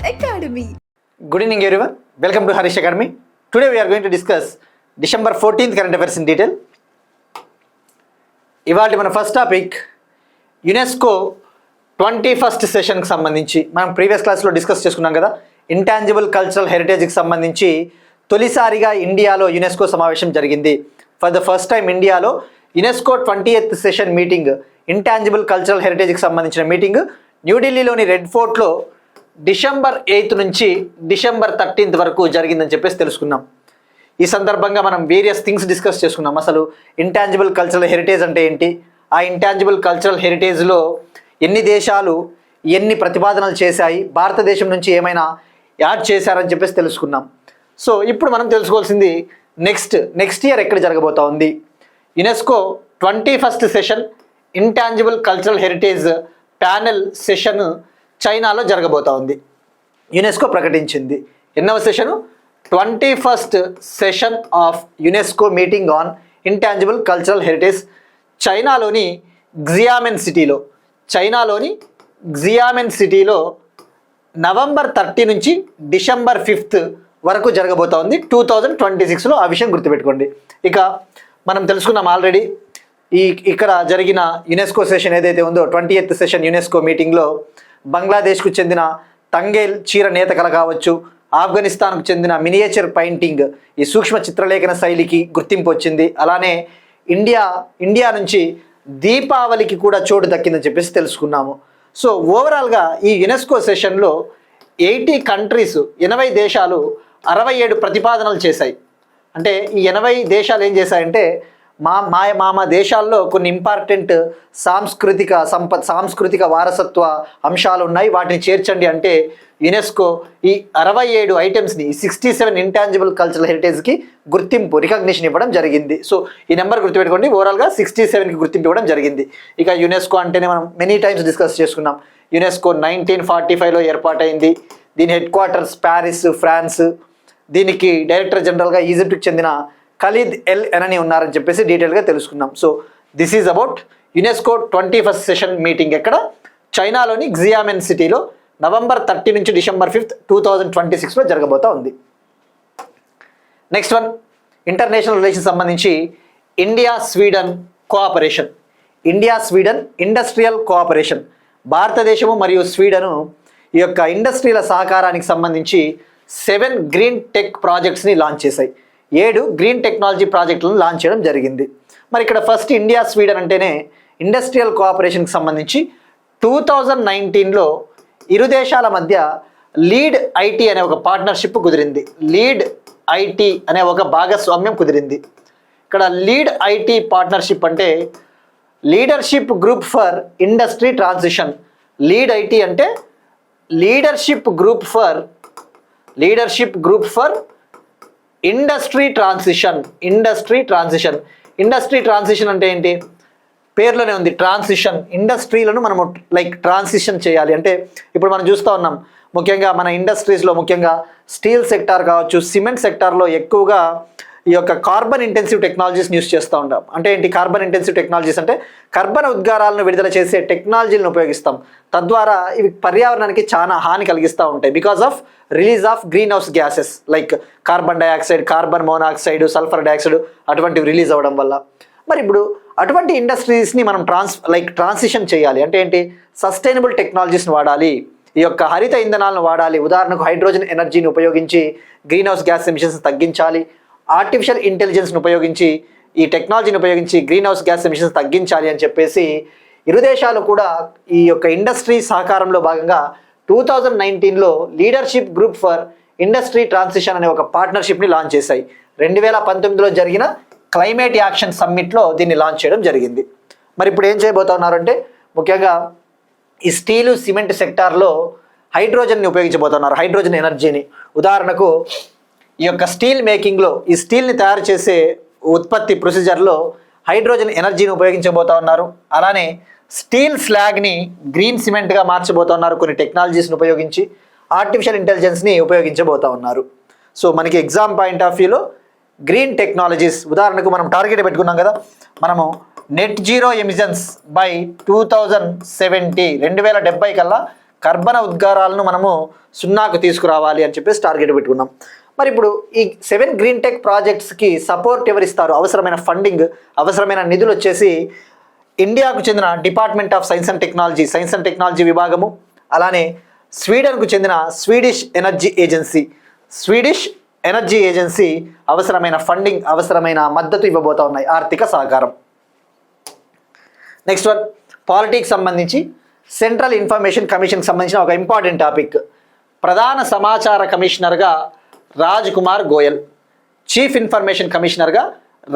Academy. Good evening everyone. Welcome to Harish Academy. Today we are going to discuss December 14th current affairs in detail. ఇవాళ మన first topic UNESCO 21st సెషన్కి సంబంధించి మనం previous క్లాస్లో discuss చేసుకున్నాం కదా. Intangible cultural హెరిటేజ్కి సంబంధించి తొలిసారిగా ఇండియాలో యునెస్కో సమావేశం జరిగింది. ఫర్ ద ఫస్ట్ టైం ఇండియాలో UNESCO 20th session meeting, intangible cultural హెరిటేజ్కి సంబంధించిన మీటింగ్ న్యూఢిల్లీలోని రెడ్ ఫోర్ట్లో December 8th నుంచి December 13th వరకు జరిగిందని చెప్పేసి తెలుసుకున్నాం. ఈ సందర్భంగా మనం వేరియస్ థింగ్స్ డిస్కస్ చేసుకున్నాం. అసలు ఇంటాంజిబుల్ కల్చరల్ హెరిటేజ్ అంటే ఏంటి, ఆ ఇంటాంజిబుల్ కల్చరల్ హెరిటేజ్లో ఎన్ని దేశాలు ఎన్ని ప్రతిపాదనలు చేశాయి, భారతదేశం నుంచి ఏమైనా యాడ్ చేశారని చెప్పేసి తెలుసుకున్నాం. సో ఇప్పుడు మనం తెలుసుకోవాల్సింది నెక్స్ట్ ఇయర్ ఎక్కడ జరగబోతా ఉంది. UNESCO 21st session intangible cultural heritage panel session చైనాలో జరగబోతా ఉంది. యునెస్కో ప్రకటించింది. ఎన్నవ సెషను? 21st session of UNESCO meeting on intangible cultural heritage చైనాలోని జియామెన్ సిటీలో నవంబర్ 30 నుంచి December 5th వరకు జరగబోతా ఉంది 2026లో. ఆ విషయం గుర్తుపెట్టుకోండి. ఇక మనం తెలుసుకున్నాం ఆల్రెడీ ఇక్కడ జరిగిన యునెస్కో సెషన్ ఏదైతే ఉందో 20th సెషన్ యునెస్కో మీటింగ్లో బంగ్లాదేశ్కు చెందిన తంగేల్ చీర నేత కళ కావచ్చు, ఆఫ్ఘనిస్తాన్కు చెందిన మినియేచర్ పెయింటింగ్, ఈ సూక్ష్మ చిత్రలేఖన శైలికి గుర్తింపు వచ్చింది. అలానే ఇండియా నుంచి దీపావళికి కూడా చోటు దక్కిందని చెప్పేసి తెలుసుకున్నాము. సో ఓవరాల్గా ఈ యునెస్కో సెషన్లో 80 కంట్రీస్ 80 దేశాలు 67 ప్రతిపాదనలు చేశాయి. అంటే ఈ 80 దేశాలు ఏం చేశాయంటే మా దేశాల్లో కొన్ని ఇంపార్టెంట్ సాంస్కృతిక వారసత్వ అంశాలు ఉన్నాయి, వాటిని చేర్చండి అంటే యునెస్కో ఈ 67 ఐటమ్స్ని, 67 ఇంటాంజిబుల్ కల్చరల్ హెరిటేజ్కి గుర్తింపు, రికగ్నిషన్ ఇవ్వడం జరిగింది. సో ఈ నెంబర్ గుర్తుపెట్టుకోండి. ఓవరాల్గా 67కి గుర్తింపు ఇవ్వడం జరిగింది. ఇక యునెస్కో అంటేనే మనం మెనీ టైమ్స్ డిస్కస్ చేసుకున్నాం. యునెస్కో 1945లో ఏర్పాటైంది. దీని హెడ్ క్వార్టర్స్ ప్యారిస్, ఫ్రాన్స్. దీనికి డైరెక్టర్ జనరల్గా ఈజిప్ట్కి చెందిన ఖలీద్ ఎల్ ఎననీ ఉన్నారని చెప్పేసి డీటెయిల్గా తెలుసుకున్నాం. So this is about UNESCO 21st session meeting ఎక్కడ, చైనాలోని జియామెన్ సిటీలో నవంబర్ 30 నుంచి December 5th 2026లో జరగబోతా ఉంది. నెక్స్ట్ వన్, ఇంటర్నేషనల్ రిలేషన్ సంబంధించి ఇండియా స్వీడన్ ఇండస్ట్రియల్ కోఆపరేషన్. భారతదేశము మరియు స్వీడను ఈ యొక్క ఇండస్ట్రీల సహకారానికి సంబంధించి 7 గ్రీన్ టెక్ ప్రాజెక్ట్స్ని లాంచ్ చేశాయి. 7 గ్రీన్ టెక్నాలజీ ప్రాజెక్టులను లాంచ్ చేయడం జరిగింది. మరి ఇక్కడ ఫస్ట్ ఇండియా స్వీడన్ అంటేనే ఇండస్ట్రియల్ కోఆపరేషన్కి సంబంధించి 2019లో ఇరు దేశాల మధ్య లీడ్ ఐటీ అనే ఒక పార్ట్నర్షిప్ కుదిరింది. లీడ్ ఐటీ అనే ఒక భాగస్వామ్యం కుదిరింది. ఇక్కడ లీడ్ ఐటీ పార్ట్నర్షిప్ అంటే leadership group for industry transition. Lead IT అంటే leadership group for industry transition. Industry transition అంటే ఏంటి? పేర్లోనే ఉంది ట్రాన్సిషన్. ఇండస్ట్రీలను మనము ట్రాన్సిషన్ చేయాలి అంటే ఇప్పుడు మనం చూస్తూ ఉన్నాం, ముఖ్యంగా మన ఇండస్ట్రీస్లో ముఖ్యంగా స్టీల్ సెక్టార్ కావచ్చు, సిమెంట్ సెక్టార్లో ఎక్కువగా ఈ యొక్క కార్బన్ ఇంటెన్సివ్ టెక్నాలజీస్ని యూస్ చేస్తూ ఉంటాం. అంటే ఏంటి కార్బన్ ఇంటెన్సివ్ టెక్నాలజీస్ అంటే కర్బన ఉద్గారాలను విడుదల చేసే టెక్నాలజీలను ఉపయోగిస్తాం. తద్వారా ఇవి పర్యావరణానికి చాలా హాని కలిగిస్తూ ఉంటాయి because of release of green house gases like carbon dioxide, carbon monoxide, sulphur dioxide అటువంటివి రిలీజ్ అవ్వడం వల్ల. మరి ఇప్పుడు అటువంటి ఇండస్ట్రీస్ని మనం ట్రాన్సిషన్ చేయాలి అంటే ఏంటి? సస్టైనబుల్ టెక్నాలజీస్ని వాడాలి, ఈ యొక్క హరిత ఇంధనాలను వాడాలి. ఉదాహరణకు హైడ్రోజన్ ఎనర్జీని ఉపయోగించి గ్రీన్ హౌస్ గ్యాస్ ఎమిషన్స్ తగ్గించాలి. ఆర్టిఫిషియల్ ఇంటెలిజెన్స్ని ఉపయోగించి, ఈ టెక్నాలజీని ఉపయోగించి గ్రీన్ హౌస్ గ్యాస్ ఎమిషన్స్ తగ్గించాలి అని చెప్పేసి ఇరు దేశాలు కూడా ఈ యొక్క ఇండస్ట్రీ సహకారంలో భాగంగా 2019లో leadership group for industry transition అనే ఒక పార్ట్నర్షిప్ని లాంచ్ చేశాయి. 2019లో జరిగిన క్లైమేట్ యాక్షన్ సమ్మిట్లో దీన్ని లాంచ్ చేయడం జరిగింది. మరి ఇప్పుడు ఏం చేయబోతా ఉన్నారంటే ముఖ్యంగా ఈ స్టీలు, సిమెంట్ సెక్టార్లో హైడ్రోజన్ని ఉపయోగించబోతున్నారు, హైడ్రోజన్ ఎనర్జీని. ఉదాహరణకు ఈ యొక్క స్టీల్ మేకింగ్లో, ఈ స్టీల్ని తయారు చేసే ఉత్పత్తి ప్రొసీజర్లో హైడ్రోజన్ ఎనర్జీని ఉపయోగించబోతా ఉన్నారు. అలానే స్టీల్ స్లాగ్ని గ్రీన్ సిమెంట్గా మార్చబోతున్నారు కొన్ని టెక్నాలజీస్ని ఉపయోగించి. ఆర్టిఫిషియల్ ఇంటెలిజెన్స్ని ఉపయోగించబోతా ఉన్నారు. సో మనకి ఎగ్జామ్ పాయింట్ ఆఫ్ వ్యూలో గ్రీన్ టెక్నాలజీస్, ఉదాహరణకు మనం టార్గెట్ పెట్టుకున్నాం కదా, మనము నెట్ జీరో ఎమిషన్స్ బై 2070 కల్లా కర్బన ఉద్గారాలను మనము 0కు తీసుకురావాలి అని చెప్పేసి టార్గెట్ పెట్టుకున్నాం. మరి ఇప్పుడు ఈ 7 గ్రీన్ టెక్ ప్రాజెక్ట్స్కి సపోర్ట్ ఎవరిస్తారు? అవసరమైన ఫండింగ్, అవసరమైన నిధులు వచ్చేసి ఇండియాకు చెందిన department of science and technology విభాగము, అలానే స్వీడన్కు చెందిన స్వీడిష్ ఎనర్జీ ఏజెన్సీ అవసరమైన ఫండింగ్, అవసరమైన మద్దతు ఇవ్వబోతా ఉన్నాయి, ఆర్థిక సహకారం. నెక్స్ట్ వన్, పాలిటిక్స్ సంబంధించి సెంట్రల్ ఇన్ఫర్మేషన్ కమిషన్కి సంబంధించిన ఒక ఇంపార్టెంట్ టాపిక్. ప్రధాన సమాచార కమిషనర్గా రాజ్ కుమార్ గోయల్, చీఫ్ ఇన్ఫర్మేషన్ కమిషనర్గా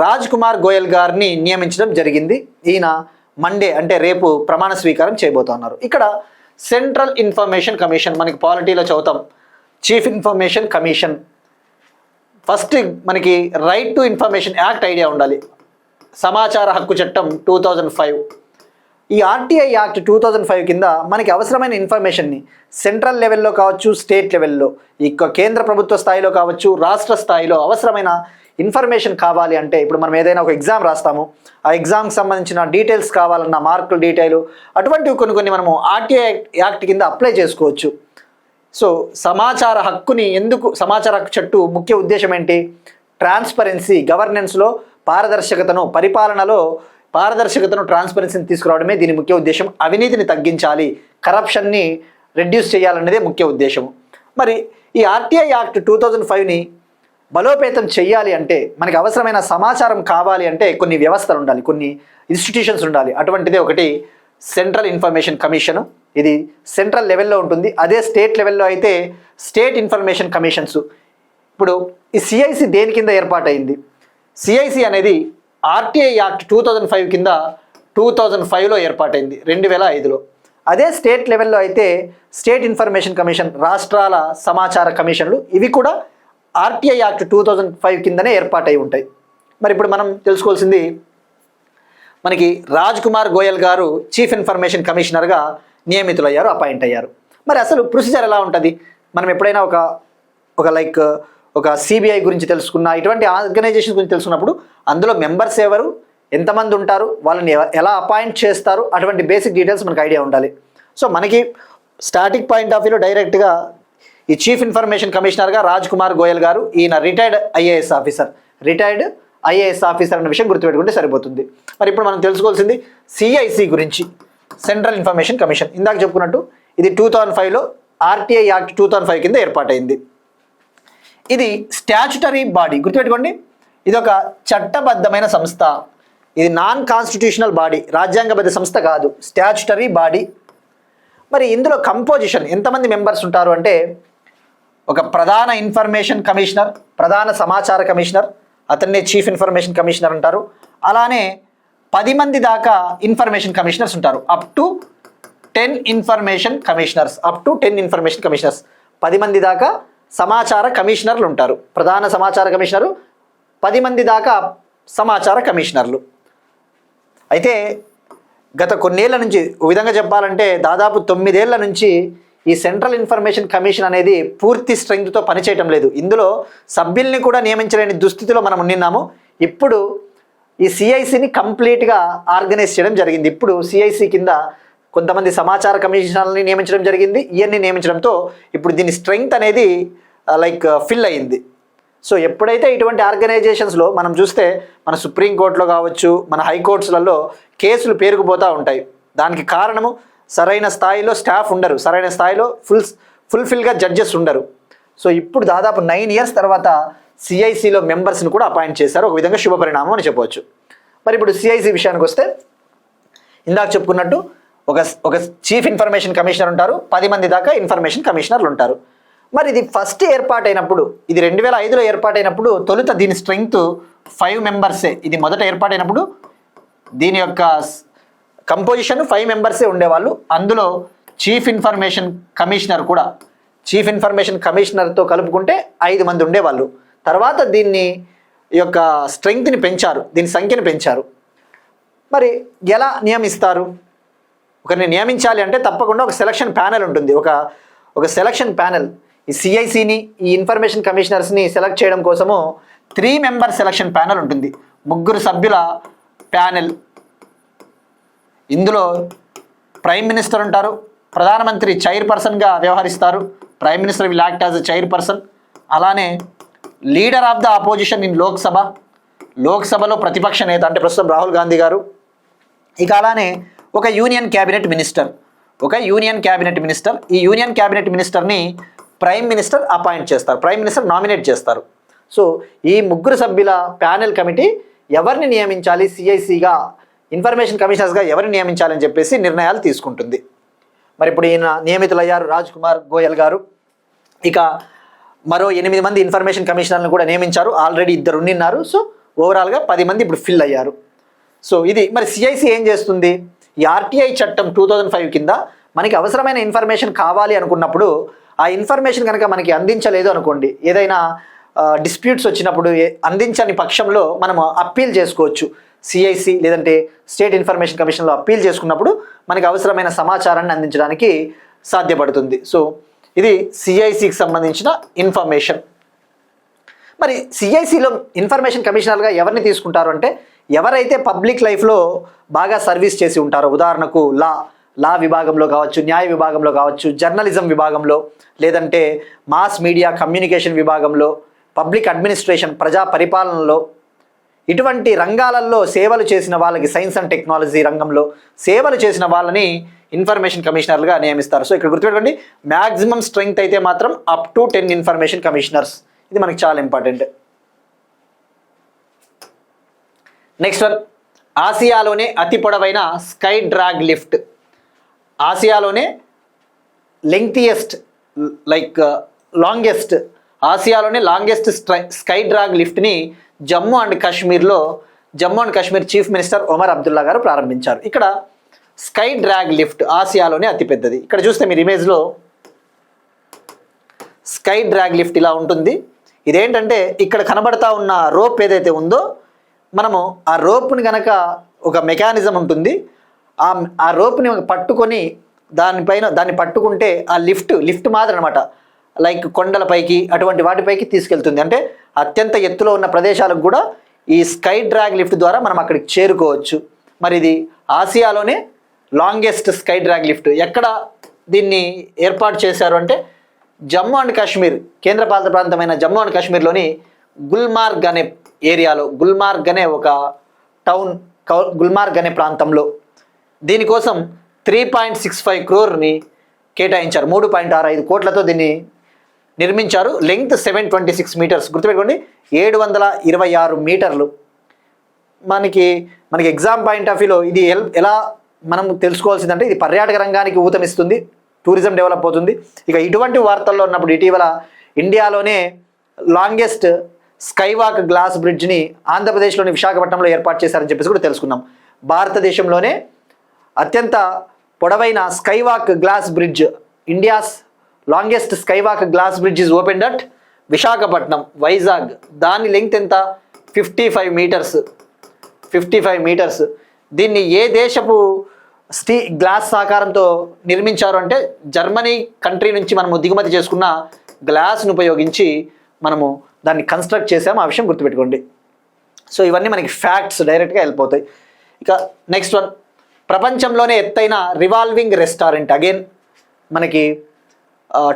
రాజ్ కుమార్ గోయల్ గారిని నియమించడం జరిగింది. ఈయన మండే అంటే రేపు ప్రమాణ స్వీకారం చేయబోతున్నారు. ఇక్కడ సెంట్రల్ ఇన్ఫర్మేషన్ కమిషన్ మనకి పాలిటీలో చదువుతాం. చీఫ్ ఇన్ఫర్మేషన్ కమిషన్, ఫస్ట్ మనకి right to information act idea ఉండాలి. సమాచార హక్కు చట్టం 2005. ఈ ఆర్టీఐ యాక్ట్ 2005 కింద మనకి అవసరమైన ఇన్ఫర్మేషన్ని సెంట్రల్ లెవెల్లో కావచ్చు, స్టేట్ లెవెల్లో, కేంద్ర ప్రభుత్వ స్థాయిలో కావచ్చు, రాష్ట్ర స్థాయిలో అవసరమైన ఇన్ఫర్మేషన్ కావాలి అంటే, ఇప్పుడు మనం ఏదైనా ఒక ఎగ్జామ్ రాస్తాము, ఆ ఎగ్జామ్కి సంబంధించిన డీటెయిల్స్ కావాలన్న, మార్కుల డీటెయిల్, అటువంటివి కొన్ని మనము ఆర్టీఐ యాక్ట్ కింద అప్లై చేసుకోవచ్చు. సో సమాచార హక్కుని ఎందుకు, సమాచార హక్కు చట్టు ముఖ్య ఉద్దేశం ఏంటి? ట్రాన్స్పరెన్సీ, గవర్నెన్స్లో పారదర్శకతను, పరిపాలనలో పారదర్శకతను, ట్రాన్స్పరెన్సీని తీసుకురావడమే దీని ముఖ్య ఉద్దేశం. అవినీతిని తగ్గించాలి, కరప్షన్ని రెడ్యూస్ చేయాలన్నదే ముఖ్య ఉద్దేశం. మరి ఈ ఆర్టీఐ యాక్ట్ 2005ని బలోపేతం చేయాలి అంటే, మనకి అవసరమైన సమాచారం కావాలి అంటే కొన్ని వ్యవస్థలు ఉండాలి, కొన్ని ఇన్స్టిట్యూషన్స్ ఉండాలి. అటువంటిదే ఒకటి సెంట్రల్ ఇన్ఫర్మేషన్ కమిషను. ఇది సెంట్రల్ లెవెల్లో ఉంటుంది. అదే స్టేట్ లెవెల్లో అయితే స్టేట్ ఇన్ఫర్మేషన్ కమిషన్స్. ఇప్పుడు ఈ సిఐసి దేని కింద ఏర్పాటైంది? సిఐసి అనేది ఆర్టీఐ యాక్ట్ 2005 కింద 2005లో ఏర్పాటైంది, 2005లో. అదే స్టేట్ లెవెల్లో అయితే స్టేట్ ఇన్ఫర్మేషన్ కమిషన్, రాష్ట్రాల సమాచార కమిషన్లు, ఇవి కూడా ఆర్టీఐ యాక్ట్ 2005 కిందనే ఏర్పాటై ఉంటాయి. మరి ఇప్పుడు మనం తెలుసుకోవాల్సింది, మనకి రాజ్ కుమార్ గోయల్ గారు చీఫ్ ఇన్ఫర్మేషన్ కమిషనర్గా నియమితులయ్యారు, అపాయింట్ అయ్యారు. మరి అసలు ప్రొసీజర్ ఎలా ఉంటుంది? మనం ఎప్పుడైనా ఒక సిబిఐ గురించి తెలుసుకున్న, ఇటువంటి ఆర్గనైజేషన్ గురించి తెలుసుకున్నప్పుడు అందులో మెంబర్స్ ఎవరు, ఎంతమంది ఉంటారు, వాళ్ళని ఎలా అపాయింట్ చేస్తారు, అటువంటి బేసిక్ డీటెయిల్స్ మనకు ఐడియా ఉండాలి. సో మనకి స్టాటిక్ పాయింట్ ఆఫ్ వ్యూలో డైరెక్ట్గా ఈ చీఫ్ ఇన్ఫర్మేషన్ కమిషనర్గా రాజ్ కుమార్ గోయల్ గారు, ఈయన రిటైర్డ్ ఐఏఎస్ ఆఫీసర్ అన్న విషయం గుర్తుపెట్టుకుంటే సరిపోతుంది. మరి ఇప్పుడు మనం తెలుసుకోవాల్సింది సిఐసి గురించి, సెంట్రల్ ఇన్ఫర్మేషన్ కమిషన్. ఇందాక చెప్పుకున్నట్టు ఇది 2005లో ఆర్టీఐ యాక్ట్ 2005 కింద ఏర్పాటైంది. ఇది స్టాచ్యుటరీ బాడీ, గుర్తుపెట్టుకోండి, ఇది ఒక చట్టబద్ధమైన సంస్థ. ఇది నాన్ కాన్స్టిట్యూషనల్ బాడీ, రాజ్యాంగబద్ధ సంస్థ కాదు, స్టాచ్యుటరీ బాడీ. మరి ఇందులో కంపోజిషన్ ఎంతమంది మెంబర్స్ ఉంటారు అంటే, ఒక ప్రధాన ఇన్ఫర్మేషన్ కమిషనర్, ప్రధాన సమాచార కమిషనర్, అతన్నే చీఫ్ ఇన్ఫర్మేషన్ కమిషనర్ అంటారు. అలానే 10 మంది దాకా ఇన్ఫర్మేషన్ కమిషనర్స్ ఉంటారు, అప్ టు 10 ఇన్ఫర్మేషన్ కమిషనర్స్. 10 మంది దాకా సమాచార కమిషనర్లు ఉంటారు. ప్రధాన సమాచార కమిషనరు, 10 మంది దాకా సమాచార కమిషనర్లు. అయితే గత కొన్నేళ్ల నుంచి, ఒక విధంగా చెప్పాలంటే దాదాపు 9 ఏళ్ల నుంచి ఈ సెంట్రల్ ఇన్ఫర్మేషన్ కమిషన్ అనేది పూర్తి స్ట్రెంగ్త్తో పనిచేయటం లేదు. ఇందులో సభ్యుల్ని కూడా నియమించలేని దుస్థితిలో మనం ఉన్నాము. ఇప్పుడు ఈ సిఐసిని కంప్లీట్గా ఆర్గనైజ్ చేయడం జరిగింది. ఇప్పుడు సిఐసి కింద కొంతమంది సమాచార కమిషనర్ని నియమించడం జరిగింది. ఇవన్నీ నియమించడంతో ఇప్పుడు దీని స్ట్రెంగ్త్ అనేది ఫిల్ అయ్యింది. సో ఎప్పుడైతే ఇటువంటి ఆర్గనైజేషన్స్లో మనం చూస్తే, మన సుప్రీంకోర్టులో కావచ్చు, మన హైకోర్ట్స్లలో కేసులు పేరుకుపోతూ ఉంటాయి. దానికి కారణము సరైన స్థాయిలో స్టాఫ్ ఉండరు, సరైన స్థాయిలో ఫుల్ఫిల్గా జడ్జెస్ ఉండరు. సో ఇప్పుడు దాదాపు 9 ఇయర్స్ తర్వాత సిఐసిలో మెంబర్స్ని కూడా అపాయింట్ చేశారు. ఒక విధంగా శుభ పరిణామం అని చెప్పవచ్చు. మరి ఇప్పుడు సిఐసి విషయానికి వస్తే, ఇందాక చెప్పుకున్నట్టు ఒక చీఫ్ ఇన్ఫర్మేషన్ కమిషనర్ ఉంటారు, 10 మంది దాకా ఇన్ఫర్మేషన్ కమిషనర్లు ఉంటారు. మరి ఇది ఫస్ట్ ఏర్పాటైనప్పుడు, ఇది 2005లో ఏర్పాటైనప్పుడు తొలుత దీని స్ట్రెంగ్త్ 5 మెంబర్సే. ఇది మొదట ఏర్పాటైనప్పుడు దీని యొక్క కంపోజిషన్ 5 మెంబర్సే ఉండేవాళ్ళు. అందులో చీఫ్ ఇన్ఫర్మేషన్ కమిషనర్తో కలుపుకుంటే 5 మంది ఉండేవాళ్ళు. తర్వాత దీన్ని యొక్క స్ట్రెంగ్త్ని పెంచారు, దీని సంఖ్యను పెంచారు. మరి ఎలా నియమిస్తారు? ఒకరిని నియమించాలి అంటే తప్పకుండా ఒక సెలక్షన్ ప్యానెల్ ఉంటుంది. ఒక సెలక్షన్ ప్యానెల్ ఈ సిఐసిని, ఈ ఇన్ఫర్మేషన్ కమిషనర్స్ని సెలెక్ట్ చేయడం కోసము 3 మెంబర్ సెలక్షన్ ప్యానెల్ ఉంటుంది, 3 సభ్యుల ప్యానెల్. ఇందులో ప్రైమ్ మినిస్టర్ ఉంటారు, ప్రధానమంత్రి చైర్పర్సన్గా వ్యవహరిస్తారు. Prime minister will act as chairperson. అలానే leader of the opposition in లోక్సభలో ప్రతిపక్ష నేత అంటే ప్రస్తుతం రాహుల్ గాంధీ గారు. ఇక అలానే ఒక యూనియన్ క్యాబినెట్ మినిస్టర్. ఈ యూనియన్ క్యాబినెట్ మినిస్టర్ని ప్రైమ్ మినిస్టర్ అపాయింట్ చేస్తారు, ప్రైమ్ మినిస్టర్ నామినేట్ చేస్తారు. సో ఈ ముగ్గురు సభ్యుల ప్యానెల్ కమిటీ ఎవరిని నియమించాలి, సిఐసిగా ఇన్ఫర్మేషన్ కమిషనర్స్గా ఎవరిని నియమించాలని చెప్పేసి నిర్ణయాలు తీసుకుంటుంది. మరి ఇప్పుడు ఈయన నియమితులయ్యారు రాజ్ కుమార్ గోయల్ గారు. ఇక మరో 8 మంది ఇన్ఫర్మేషన్ కమిషనర్లను కూడా నియమించారు. ఆల్రెడీ 2 ఉన్నారు. సో ఓవరాల్గా 10 మంది ఇప్పుడు ఫిల్ అయ్యారు. సో ఇది మరి సిఐసి ఏం చేస్తుంది? ఈ ఆర్టీఐ చట్టం 2005 కింద మనకి అవసరమైన ఇన్ఫర్మేషన్ కావాలి అనుకున్నప్పుడు ఆ ఇన్ఫర్మేషన్ కనుక మనకి అందించలేదు అనుకోండి, ఏదైనా డిస్ప్యూట్స్ వచ్చినప్పుడు అందించని పక్షంలో మనము అప్పీల్ చేసుకోవచ్చు. సిఐసి లేదంటే స్టేట్ ఇన్ఫర్మేషన్ కమిషన్లో అప్పీల్ చేసుకున్నప్పుడు మనకి అవసరమైన సమాచారాన్ని అందించడానికి సాధ్యపడుతుంది. సో ఇది సిఐసికి సంబంధించిన ఇన్ఫర్మేషన్. మరి సిఐసిలో ఇన్ఫర్మేషన్ కమిషనర్గా ఎవరిని తీసుకుంటారు అంటే ఎవరైతే పబ్లిక్ లైఫ్లో బాగా సర్వీస్ చేసి ఉంటారో, ఉదాహరణకు లా విభాగంలో కావచ్చు, న్యాయ విభాగంలో కావచ్చు, జర్నలిజం విభాగంలో, లేదంటే మాస్ మీడియా కమ్యూనికేషన్ విభాగంలో, పబ్లిక్ అడ్మినిస్ట్రేషన్ ప్రజా పరిపాలనలో, ఇటువంటి రంగాలలో సేవలు చేసిన వాళ్ళకి, సైన్స్ అండ్ టెక్నాలజీ రంగంలో సేవలు చేసిన వాళ్ళని ఇన్ఫర్మేషన్ కమిషనర్లుగా నియమిస్తారు. సో ఇక్కడ గుర్తుపెట్టుకోండి, మ్యాక్సిమం స్ట్రెంగ్త్ అయితే మాత్రం అప్ టు 10 ఇన్ఫర్మేషన్ కమిషనర్స్. ఇది మనకి చాలా ఇంపార్టెంట్. నెక్స్ట్ వన్, ఆసియాలోనే అతి పొడవైన స్కై డ్రాగ్ లిఫ్ట్. ఆసియాలోనే లాంగెస్ట్ స్కై డ్రాగ్ లిఫ్ట్ని Jammu and Kashmir chief minister Omar Abdullah గారు ప్రారంభించారు. ఇక్కడ స్కై డ్రాగ్ లిఫ్ట్ ఆసియాలోనే అతిపెద్దది. ఇక్కడ చూస్తే మీరు ఇమేజ్లో స్కై డ్రాగ్ లిఫ్ట్ ఇలా ఉంటుంది. ఇదేంటంటే ఇక్కడ కనబడతా ఉన్న రోప్ ఏదైతే ఉందో, మనము ఆ రోప్ని కనుక ఒక మెకానిజం ఉంటుంది, ఆ రోప్ని పట్టుకొని దాన్ని పట్టుకుంటే ఆ లిఫ్ట్ మాదిరి అనమాట, లైక్ కొండలపైకి అటువంటి వాటిపైకి తీసుకెళ్తుంది. అంటే అత్యంత ఎత్తులో ఉన్న ప్రదేశాలకు కూడా ఈ స్కై డ్రాగ్ లిఫ్ట్ ద్వారా మనం అక్కడికి చేరుకోవచ్చు. మరి ఇది ఆసియాలోనే లాంగెస్ట్ స్కై డ్రాగ్ లిఫ్ట్. ఎక్కడ దీన్ని ఏర్పాటు చేశారు అంటే జమ్మూ అండ్ కాశ్మీర్, కేంద్రపాలిత ప్రాంతమైన జమ్మూ అండ్ కాశ్మీర్లోని గుల్మార్గ్ అనే ఏరియాలో, గుల్మార్గ్ అనే ఒక టౌన్, గుల్మార్గ్ అనే ప్రాంతంలో దీనికోసం 3.65 crore కేటాయించారు. 3.65 కోట్లతో దీన్ని నిర్మించారు. Length 726 meters. గుర్తుపెట్టుకోండి, 726 మీటర్లు. మనకి ఎగ్జామ్ పాయింట్ ఆఫ్ వ్యూలో ఇది ఎలా మనం తెలుసుకోవాల్సిందంటే, ఇది పర్యాటక రంగానికి ఊతమిస్తుంది, టూరిజం డెవలప్ అవుతుంది. ఇక ఇటువంటి వార్తల్లో ఉన్నప్పుడు ఇటీవల ఇండియాలోనే లాంగెస్ట్ స్కైవాక్ గ్లాస్ బ్రిడ్జ్ని ఆంధ్రప్రదేశ్లోని విశాఖపట్నంలో ఏర్పాటు చేశారని చెప్పేసి కూడా తెలుసుకున్నాం. భారతదేశంలోనే అత్యంత పొడవైన skywalk glass bridge, India's longest skywalk glass bridge is opened at Visakhapatnam, Vizag. దాని లెంగ్త్ ఎంత? 55 మీటర్స్. దీన్ని ఏ దేశపు గ్లాస్ సహకారంతో నిర్మించారు అంటే జర్మనీ కంట్రీ నుంచి మనము దిగుమతి చేసుకున్న గ్లాస్ను ఉపయోగించి మనము దాన్ని కన్స్ట్రక్ట్ చేసాము. ఆ విషయం గుర్తుపెట్టుకోండి. సో ఇవన్నీ మనకి ఫ్యాక్ట్స్ డైరెక్ట్గా వెళ్ళిపోతాయి. ఇక నెక్స్ట్ వన్, ప్రపంచంలోనే ఎత్తైన రివాల్వింగ్ రెస్టారెంట్. అగైన్ మనకి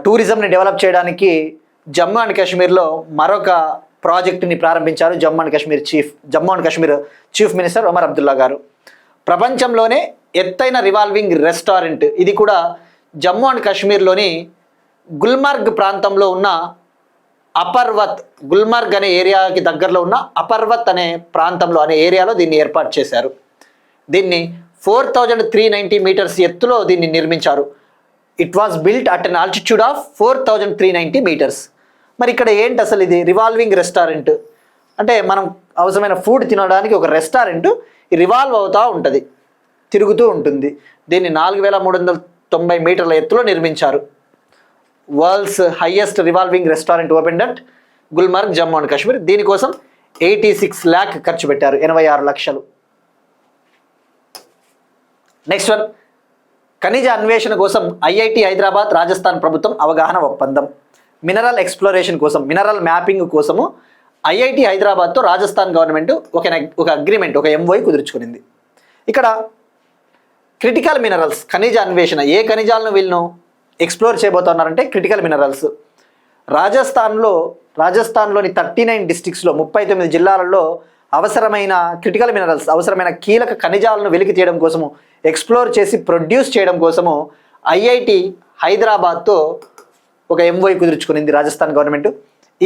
టూరిజంని డెవలప్ చేయడానికి జమ్మూ అండ్ కాశ్మీర్లో మరొక ప్రాజెక్టుని ప్రారంభించారు Jammu and Kashmir chief minister Omar Abdullah గారు. ప్రపంచంలోనే ఎత్తైన రివాల్వింగ్ రెస్టారెంట్, ఇది కూడా జమ్మూ అండ్ కాశ్మీర్లోని గుల్మార్గ్ ప్రాంతంలో ఉన్న అపర్వత్, గుల్మార్గ్ అనే ఏరియాకి దగ్గరలో ఉన్న అపర్వత్ అనే ప్రాంతంలో అనే ఏరియాలో దీన్ని ఏర్పాటు చేశారు. దీన్ని 4390 meters ఎత్తులో దీన్ని నిర్మించారు. It was built at an altitude of 4390 meters. మరి ఇక్కడ ఏంటి అసలు ఇది రివాల్వింగ్ రెస్టారెంట్ అంటే, మనం అవసరమైన ఫుడ్ తినడానికి ఒక రెస్టారెంట్ రివాల్వ్ అవుతూ ఉంటుంది, తిరుగుతూ ఉంటుంది. దీన్ని 4390 మీటర్ల ఎత్తులో నిర్మించారు. World's highest revolving restaurant opened at Gulmarg, Jammu and Kashmir. దీనికోసం 86 lakh ఖర్చు పెట్టారు, 86 లక్షలు. నెక్స్ట్ వన్, ఖనిజ అన్వేషణ కోసం ఐఐటి హైదరాబాద్, రాజస్థాన్ ప్రభుత్వం అవగాహన ఒప్పందం. మినరల్ ఎక్స్ప్లోరేషన్ కోసం, మినరల్ మ్యాపింగ్ కోసము ఐఐటి హైదరాబాద్తో రాజస్థాన్ గవర్నమెంట్ ఒక అగ్రిమెంట్, ఒక MOU కుదుర్చుకునింది. ఇక్కడ క్రిటికల్ మినరల్స్, ఖనిజ అన్వేషణ. ఏ ఖనిజాలను వీళ్ళను ఎక్స్ప్లోర్ చేయబోతున్నారంటే క్రిటికల్ మినరల్స్. రాజస్థాన్లోని 39 డిస్ట్రిక్ట్స్లో 39 జిల్లాలలో అవసరమైన క్రిటికల్ మినరల్స్, అవసరమైన కీలక ఖనిజాలను వెలికి తీయడం కోసము, ఎక్స్ప్లోర్ చేసి ప్రొడ్యూస్ చేయడం కోసము ఐఐటి హైదరాబాద్తో ఒక ఎంఓయూ కుదుర్చుకునింది రాజస్థాన్ గవర్నమెంట్.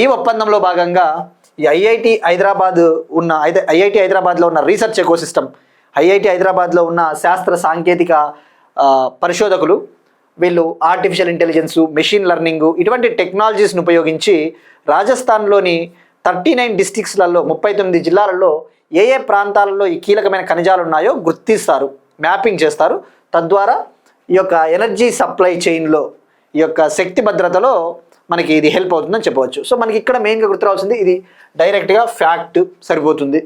ఈ ఒప్పందంలో భాగంగా ఈ ఐఐటి హైదరాబాద్లో ఉన్న రీసెర్చ్ ఎకోసిస్టమ్, ఐఐటి హైదరాబాద్లో ఉన్న శాస్త్ర సాంకేతిక పరిశోధకులు వీళ్ళు ఆర్టిఫిషియల్ ఇంటెలిజెన్సు, మెషిన్ లెర్నింగు ఇటువంటి టెక్నాలజీస్ని ఉపయోగించి రాజస్థాన్లోని 39 డిస్ట్రిక్ట్స్లలో 39 జిల్లాలలో ఏ ఏ ప్రాంతాలలో ఈ కీలకమైన ఖనిజాలు ఉన్నాయో గుర్తిస్తారు, మ్యాపింగ్ చేస్తారు. తద్వారా ఈ యొక్క ఎనర్జీ సప్లై చైన్లో, ఈ యొక్క శక్తి భద్రతలో మనకి ఇది హెల్ప్ అవుతుందని చెప్పవచ్చు. సో మనకి ఇక్కడ మెయిన్గా గుర్తురావాల్సింది ఇది, డైరెక్ట్గా ఫ్యాక్ట్ సరిపోతుంది.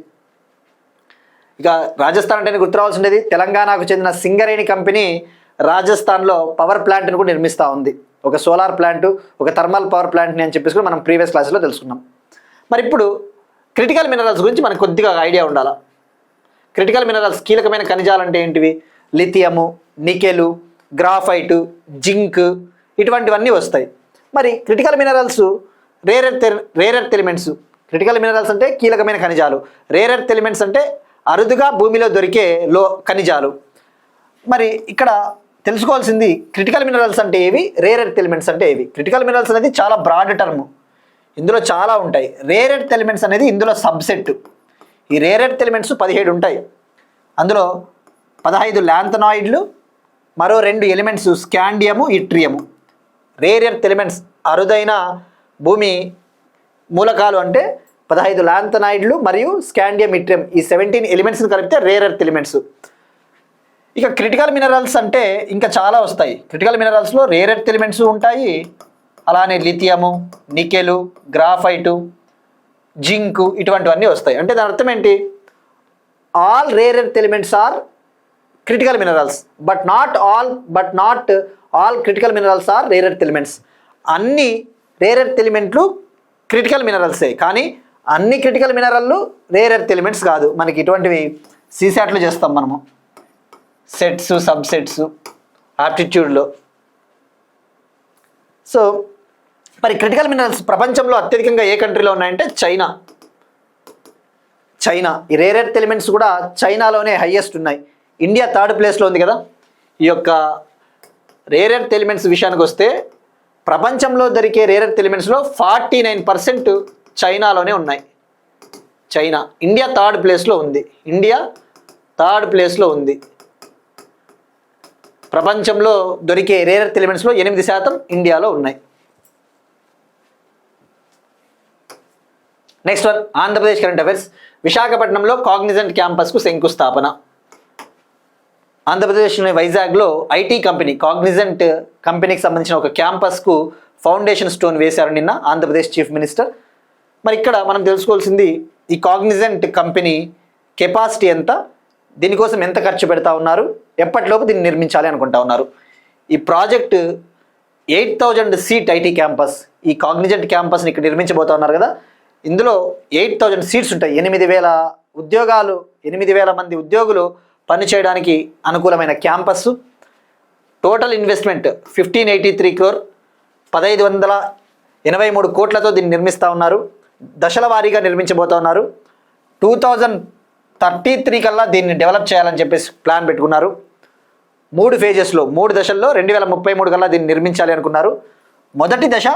ఇక రాజస్థాన్ అంటేనే గుర్తురావాల్సింది తెలంగాణకు చెందిన సింగరేణి కంపెనీ రాజస్థాన్లో పవర్ ప్లాంట్ని కూడా నిర్మిస్తూ ఉంది. ఒక సోలార్ ప్లాంట్, ఒక థర్మల్ పవర్ ప్లాంట్ని అని చెప్పేసి కూడా మనం ప్రీవియస్ క్లాస్లో తెలుసుకున్నాం. మరి ఇప్పుడు క్రిటికల్ మినరల్స్ గురించి మనకు కొద్దిగా ఐడియా ఉండాలి. క్రిటికల్ మినరల్స్ కీలకమైన ఖనిజాలు అంటే ఏంటివి? లిథియము, నికెలు, గ్రాఫైటు, జింక్ ఇటువంటివన్నీ వస్తాయి. మరి critical minerals rare earth elements. Critical minerals అంటే కీలకమైన ఖనిజాలు, రేర్ ఎర్త్ ఎలిమెంట్స్ అంటే అరుదుగా భూమిలో దొరికే ఖనిజాలు. మరి ఇక్కడ తెలుసుకోవాల్సింది క్రిటికల్ మినరల్స్ అంటే ఏవి, రేర్ ఎర్త్ ఎలిమెంట్స్ అంటే ఏవి. క్రిటికల్ మినరల్స్ అనేది చాలా బ్రాడ్ టర్మ్, ఇందులో చాలా ఉంటాయి. రేర్ ఎర్త్ ఎలిమెంట్స్ అనేది ఇందులో సబ్సెట్. ఈ రేర్ ఎర్త్ ఎలిమెంట్స్ 17 ఉంటాయి. అందులో 15 ల్యాంథనాయిడ్లు, మరో 2 ఎలిమెంట్స్ స్కాండియము, ఇట్రియము. రేర్ ఎర్త్ ఎలిమెంట్స్ అరుదైన భూమి మూలకాలు అంటే 15 ల్యాంథనాయిడ్లు మరియు స్కాండియం, ఇట్రియం, ఈ 17 ఎలిమెంట్స్ని కలిపితే రేర్ ఎర్త్ ఎలిమెంట్స్. ఇక క్రిటికల్ మినరల్స్ అంటే ఇంకా చాలా వస్తాయి. క్రిటికల్ మినరల్స్లో రేర్ ఎర్త్ ఎలిమెంట్స్ ఉంటాయి, అలానే లిథియము, నికెలు, గ్రాఫైటు, జింకు ఇటువంటివన్నీ వస్తాయి. అంటే దాని అర్థం ఏంటి? All rare earth elements are critical minerals, but not all critical minerals are rare earth elements. అన్ని రేర్ ఎర్త్ ఎలిమెంట్లు క్రిటికల్ మినరల్సే, కానీ అన్ని క్రిటికల్ మినరల్లు రేర్ ఎర్త్ ఎలిమెంట్స్ కాదు. మనకి ఇటువంటివి సీసాట్లు చేస్తాం మనము, సెట్స్, సబ్సెట్స్ ఆప్టిట్యూడ్లో. సో మరి క్రిటికల్ మినరల్స్ ప్రపంచంలో అత్యధికంగా ఏ కంట్రీలో ఉన్నాయంటే చైనా. ఈ రేర్ ఎర్త్ ఎలిమెంట్స్ కూడా చైనాలోనే హైయెస్ట్ ఉన్నాయి. ఇండియా 3rd ప్లేస్లో ఉంది కదా. ఈ యొక్క రేర్ ఎర్త్ ఎలిమెంట్స్ విషయానికి వస్తే ప్రపంచంలో దొరికే రేర్ ఎర్త్ ఎలిమెంట్స్లో 49% చైనాలోనే ఉన్నాయి. ఇండియా 3rd ప్లేస్లో ఉంది. ప్రపంచంలో దొరికే రేర్ ఎర్త్ ఎలిమెంట్స్లో 8% ఇండియాలో ఉన్నాయి. Next one, Andhra Pradesh current affairs. విశాఖపట్నంలో కాగ్నిజెంట్ క్యాంపస్కు శంకుస్థాపన. ఆంధ్రప్రదేశ్లోని వైజాగ్లో ఐటీ కంపెనీ కాగ్నిజెంట్ కంపెనీకి సంబంధించిన ఒక క్యాంపస్కు ఫౌండేషన్ స్టోన్ వేశారు నిన్న ఆంధ్రప్రదేశ్ చీఫ్ మినిస్టర్. మరి ఇక్కడ మనం తెలుసుకోవాల్సింది ఈ కాగ్నిజెంట్ కంపెనీ కెపాసిటీ ఎంత, దీనికోసం ఎంత ఖర్చు పెడతా ఉన్నారు, ఎప్పటిలోపు దీన్ని నిర్మించాలి అనుకుంటా ఉన్నారు. ఈ ప్రాజెక్టు 8000 సీట్ ఐటీ క్యాంపస్, ఈ కాగ్నిజెంట్ క్యాంపస్ని ఇక్కడ నిర్మించబోతా ఉన్నారు కదా. ఇందులో 8000 సీట్స్ ఉంటాయి. 8,000 మంది ఉద్యోగులు పనిచేయడానికి అనుకూలమైన క్యాంపస్. టోటల్ ఇన్వెస్ట్మెంట్ 1583 crore, 1583 కోట్లతో దీన్ని నిర్మిస్తూ ఉన్నారు. దశల వారీగా నిర్మించబోతా ఉన్నారు. 2033 కల్లా దీన్ని డెవలప్ చేయాలని చెప్పేసి ప్లాన్ పెట్టుకున్నారు. 3 ఫేజెస్లో 3 దశల్లో 2033 కల్లా దీన్ని నిర్మించాలి అనుకున్నారు. మొదటి దశ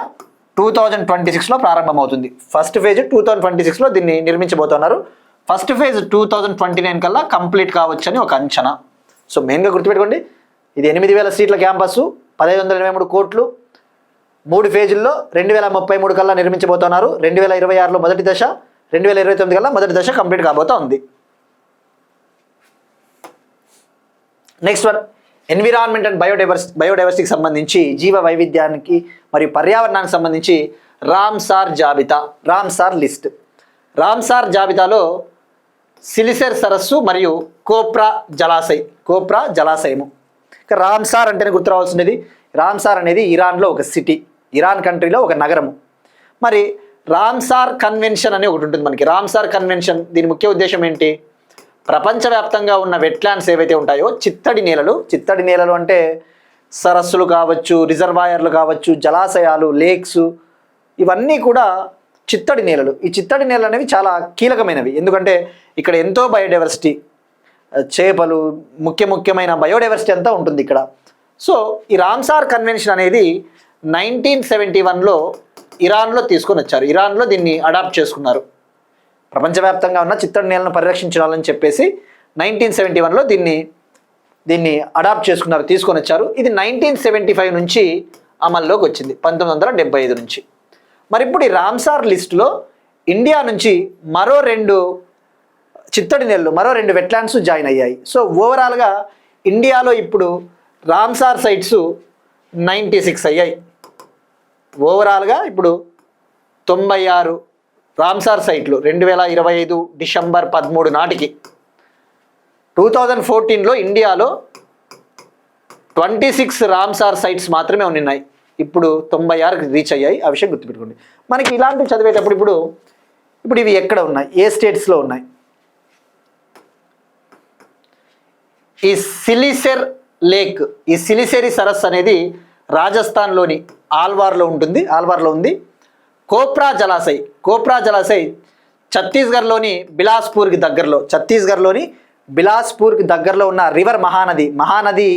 2026లో ప్రారంభమవుతుంది. ఫస్ట్ ఫేజ్ 2026లో దీన్ని నిర్మించబోతున్నారు. ఫస్ట్ ఫేజ్ 2029 కల్లా కంప్లీట్ కావచ్చని ఒక అంచనా. సో మెయిన్గా గుర్తుపెట్టుకోండి, ఇది 8000 సీట్ల క్యాంపస్, 1523 కోట్లు, 3 ఫేజుల్లో 2033 కల్లా నిర్మించబోతున్నారు. 2026లో మొదటి దశ, 2029 కల్లా మొదటి దశ కంప్లీట్ కాబోతా ఉంది. నెక్స్ట్ వన్, ఎన్విరాన్మెంట్ అండ్ బయోడైవర్సిటీకి సంబంధించి, జీవ వైవిధ్యానికి మరియు పర్యావరణానికి సంబంధించి రామ్సార్ లిస్ట్. రామ్సార్ జాబితాలో సిలిసెర్ సరస్సు మరియు కోప్రా జలాశయము. ఇక రామ్సార్ అంటేనే గుర్తు రావాల్సినది, రామ్సార్ అనేది ఇరాన్లో ఒక సిటీ, ఇరాన్ కంట్రీలో ఒక నగరము. మరి రామ్సార్ కన్వెన్షన్ అని ఒకటి ఉంటుంది మనకి. రామ్సార్ కన్వెన్షన్ దీని ముఖ్య ఉద్దేశం ఏంటి? ప్రపంచవ్యాప్తంగా ఉన్న వెట్లాండ్స్ ఏవైతే ఉంటాయో చిత్తడి నేలలు అంటే సరస్సులు కావచ్చు, రిజర్వాయర్లు కావచ్చు, జలాశయాలు, లేక్స్, ఇవన్నీ కూడా చిత్తడి నేలలు. ఈ చిత్తడి నేలలు అనేవి చాలా కీలకమైనవి. ఎందుకంటే ఇక్కడ ఎంతో బయోడైవర్సిటీ, చేపలు, ముఖ్యమైన బయోడైవర్సిటీ అంతా ఉంటుంది ఇక్కడ. సో ఈ రామ్సార్ కన్వెన్షన్ అనేది 1971లో ఇరాన్లో తీసుకొని వచ్చారు. ఇరాన్లో దీన్ని అడాప్ట్ చేసుకున్నారు. ప్రపంచవ్యాప్తంగా ఉన్న చిత్తడి నేలను పరిరక్షించాలని చెప్పేసి 1971లో దీన్ని అడాప్ట్ చేసుకున్నారు, తీసుకొని వచ్చారు. ఇది 1975 నుంచి అమల్లోకి వచ్చింది, 1975 నుంచి. మరి ఇప్పుడు ఈ రామ్సార్ లిస్టులో ఇండియా నుంచి మరో 2 చిత్తడి నేలలు, మరో 2 వెట్లాండ్స్ జాయిన్ అయ్యాయి. సో ఓవరాల్గా ఇండియాలో ఇప్పుడు రామ్సార్ సైట్స్ 96 అయ్యాయి. ఓవరాల్గా ఇప్పుడు 96 రామ్సార్ సైట్లు 2025 డిసెంబర్ 13 నాటికి. 2014లో ఇండియాలో 26 రామ్సార్ సైట్స్ మాత్రమే ఉన్నాయి. ఇప్పుడు 96కి రీచ్ అయ్యాయి. ఆ విషయం గుర్తుపెట్టుకోండి. మనకి ఇలాంటివి చదివేటప్పుడు ఇప్పుడు ఇవి ఎక్కడ ఉన్నాయి, ఏ స్టేట్స్లో ఉన్నాయి? ఈ సిలిసెర్ లేక్, ఈ సిలిసెరి సరస్సు అనేది రాజస్థాన్లోని ఆల్వార్లో ఉంది. కోప్రా జలాశయ్ ఛత్తీస్గఢ్లోని బిలాస్పూర్కి దగ్గరలో ఉన్న రివర్ మహానది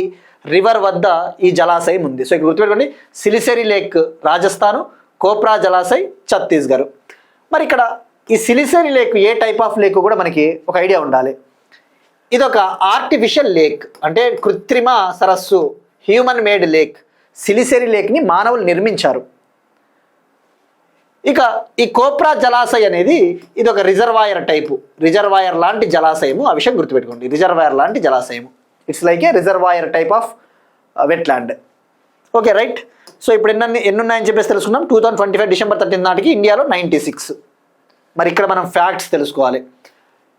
రివర్ వద్ద ఈ జలాశయం ఉంది. సో ఇక్కడ గుర్తుపెట్టుకోండి, సిలిసెరి లేక్ రాజస్థాన్, కోప్రా జలాశయ్ ఛత్తీస్గఢ్. మరి ఇక్కడ ఈ Siliserh lake a type of lake కూడా మనకి ఒక ఐడియా ఉండాలి. ఇదొక ఆర్టిఫిషియల్ లేక్, అంటే కృత్రిమ సరస్సు, హ్యూమన్ మేడ్ లేక్. సిలిసెరి లేక్ని మానవులు నిర్మించారు. ఇక ఈ కోప్రా జలాశయం అనేది ఇది ఒక రిజర్వాయర్ లాంటి జలాశయము. ఆ విషయం గుర్తుపెట్టుకోండి, రిజర్వాయర్ లాంటి జలాశయము. It's like a reservoir type of wetland. Okay, right. So ఇప్పుడు ఎన్ని ఉన్నాయని చెప్పేసి తెలుసుకున్నాం. 2025 డిసెంబర్ 13 నాటికి ఇండియాలో 96. మరి ఇక్కడ మనం ఫ్యాక్ట్స్ తెలుసుకోవాలి.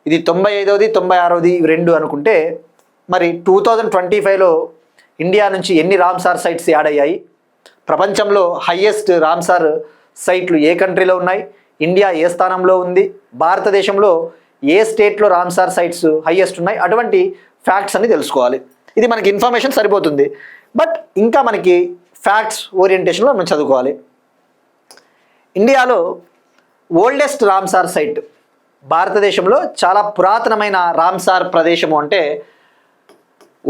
ఇది 95ది 96ది 2 అనుకుంటే, మరి 2025లో ఇండియా నుంచి ఎన్ని రామ్సార్ సైట్స్ యాడ్ అయ్యాయి? ప్రపంచంలో హైయెస్ట్ రామ్సార్ సైట్లు ఏ కంట్రీలో ఉన్నాయి? ఇండియా ఏ స్థానంలో ఉంది? భారతదేశంలో ఏ స్టేట్లో రామ్సార్ సైట్స్ హైయెస్ట్ ఉన్నాయి? అటువంటి ఫ్యాక్ట్స్ అన్ని తెలుసుకోవాలి. ఇది మనకి ఇన్ఫర్మేషన్ సరిపోతుంది, బట్ ఇంకా మనకి ఫ్యాక్ట్స్ ఓరియంటేషన్లో మనం చదువుకోవాలి. ఇండియాలో ఓల్డెస్ట్ రామ్సార్ సైట్, భారతదేశంలో చాలా పురాతనమైన రామ్సార్ ప్రదేశము అంటే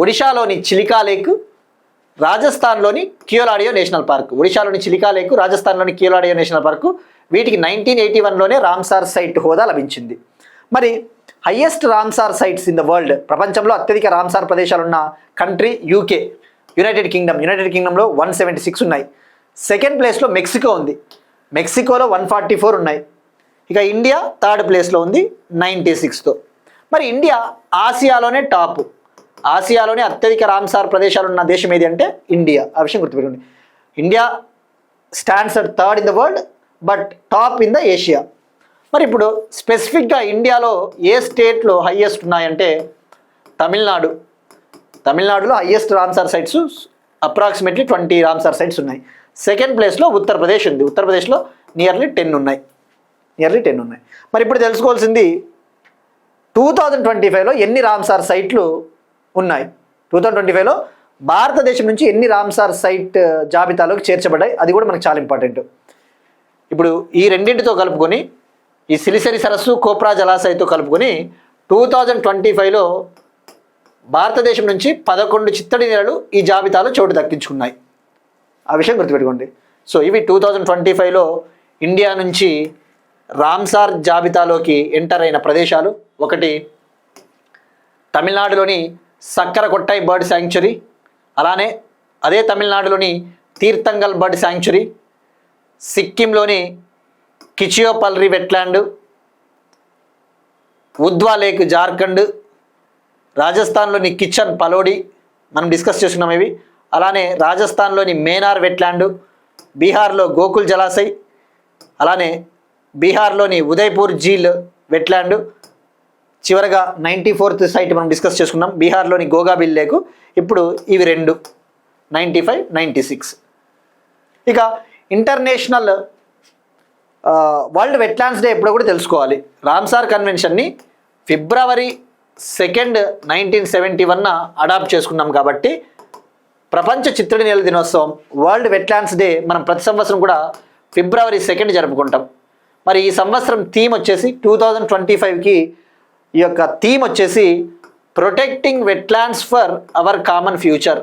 ఒడిశాలోని చిలికా లేక్, రాజస్థాన్లోని కియోలాడియో నేషనల్ పార్క్. ఒడిశాలోని చిలికా లేక్, రాజస్థాన్లోని కియోలాడియో నేషనల్ పార్కు, వీటికి 1981లోనే రామ్సార్ సైట్ హోదా లభించింది. మరి highest Ramsar sites in the world, ప్రపంచంలో అత్యధిక రామ్సార్ ప్రదేశాలు ఉన్న కంట్రీ యూకే, యునైటెడ్ కింగ్డమ్లో 176 ఉన్నాయి. సెకండ్ ప్లేస్లో మెక్సికో ఉంది, మెక్సికోలో 144 ఉన్నాయి. ఇక ఇండియా థర్డ్ ప్లేస్లో ఉంది 96తో. మరి ఇండియా ఆసియాలోనే టాప్, ఆసియాలోనే అత్యధిక రామ్సార్ ప్రదేశాలు ఉన్న దేశం ఏది అంటే ఇండియా. ఆ విషయం గుర్తుపెట్టుకోండి. India stands at third in the world, but top in the Asia. మరి ఇప్పుడు స్పెసిఫిక్గా ఇండియాలో ఏ స్టేట్లో హైయెస్ట్ ఉన్నాయంటే తమిళనాడులో highest Ramsar sites approximately 20 Ramsar sites ఉన్నాయి. సెకండ్ ప్లేస్లో ఉత్తరప్రదేశ్ ఉంది, ఉత్తరప్రదేశ్లో నియర్లీ 10 ఉన్నాయి. మరి ఇప్పుడు తెలుసుకోవాల్సింది 2025లో ఎన్ని రామ్సార్ సైట్లు ఉన్నాయి, 2025లో భారతదేశం నుంచి ఎన్ని రామ్సార్ సైట్ జాబితాలోకి చేర్చబడ్డాయి, అది కూడా మనకు చాలా ఇంపార్టెంట్. ఇప్పుడు ఈ రెండింటితో కలుపుకొని, ఈ సిలిసెరి సరస్సు, కోప్రా జలాశయతో కలుపుకొని 2025లో భారతదేశం నుంచి 11 చిత్తడి నేలలు ఈ జాబితాలో చోటు దక్కించుకున్నాయి. ఆ విషయం గుర్తుపెట్టుకోండి. సో ఇవి 2025లో ఇండియా నుంచి రామ్సార్ జాబితాలోకి ఎంటర్ అయిన ప్రదేశాలు. ఒకటి తమిళనాడులోని సక్కరకొట్టై బర్డ్ శాంక్చురీ, అలానే అదే తమిళనాడులోని తీర్థంగల్ బర్డ్ శాంక్చురీ, సిక్కింలోని కిచియోపల్రి వెట్లాండ్, ఉద్వా లేక్ జార్ఖండ్, రాజస్థాన్లోని కిచన్ పలోడి మనం డిస్కస్ చేసుకున్నాం ఇవి. అలానే రాజస్థాన్లోని మేనార్ వెట్లాండ్, బీహార్లో గోకుల్ జలాశయ్, అలానే బీహార్లోని ఉదయ్పూర్ జీల్ వెట్లాండ్, చివరగా 94th సైట్ మనం డిస్కస్ చేసుకున్నాం బీహార్లోని గోగాబిల్ లేకు. ఇప్పుడు ఇవి 2 95 96. ఇక ఇంటర్నేషనల్ వరల్డ్ వెట్లాండ్స్ డే ఎప్పుడో కూడా తెలుసుకోవాలి. రామ్సార్ కన్వెన్షన్ని ఫిబ్రవరి 2 1971 అడాప్ట్ చేసుకున్నాం కాబట్టి ప్రపంచ చిత్తడి నేల దినోత్సవం వరల్డ్ వెట్లాండ్స్ డే మనం ప్రతి సంవత్సరం కూడా February 2 జరుపుకుంటాం. మరి ఈ సంవత్సరం థీమ్ వచ్చేసి 2025కి ఈ యొక్క థీమ్ వచ్చేసి protecting wetlands for our common future.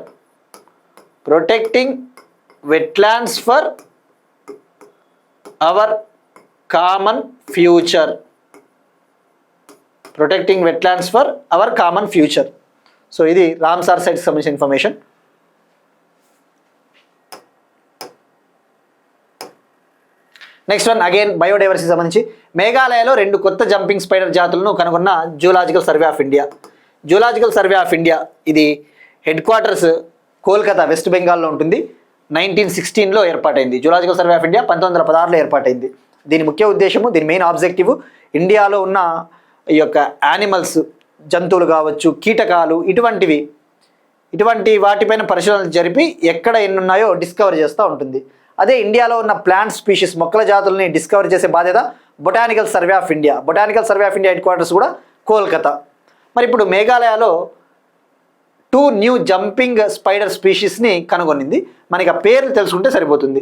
Protecting wetlands for our common future. Protecting wetlands for our common future. So ఇది రామ్సార్ సైట్కి సంబంధించిన information. Next one again biodiversity సంబంధించి మేఘాలయలో 2 కొత్త జంపింగ్ స్పైడర్ జాతులను కనుగొన్న zoological survey of India. Zoological survey of India ఇది headquarters Kolkata west బెంగాల్లో ఉంటుంది. 1916లో ఏర్పాటైంది. జూలాజికల్ సర్వే ఆఫ్ ఇండియా 1916లో ఏర్పాటైంది. దీని ముఖ్య ఉద్దేశము, దీని మెయిన్ ఆబ్జెక్టివ్ ఇండియాలో ఉన్న ఈ యొక్క యానిమల్స్, జంతువులు కావచ్చు, కీటకాలు, ఇటువంటి వాటిపైన పరిశోధనలు జరిపి ఎక్కడ ఎన్ని ఉన్నాయో డిస్కవర్ చేస్తూ ఉంటుంది. అదే ఇండియాలో ఉన్న ప్లాంట్ స్పీషీస్, మొక్కల జాతుల్ని డిస్కవర్ చేసే బాధ్యత botanical survey of India. Botanical survey of India head quarters కూడా కోల్కతా. మరి ఇప్పుడు మేఘాలయలో 2 న్యూ జంపింగ్ స్పైడర్ స్పీషీస్ని కనుగొనింది. మనకి ఆ పేర్లు తెలుసుకుంటే సరిపోతుంది.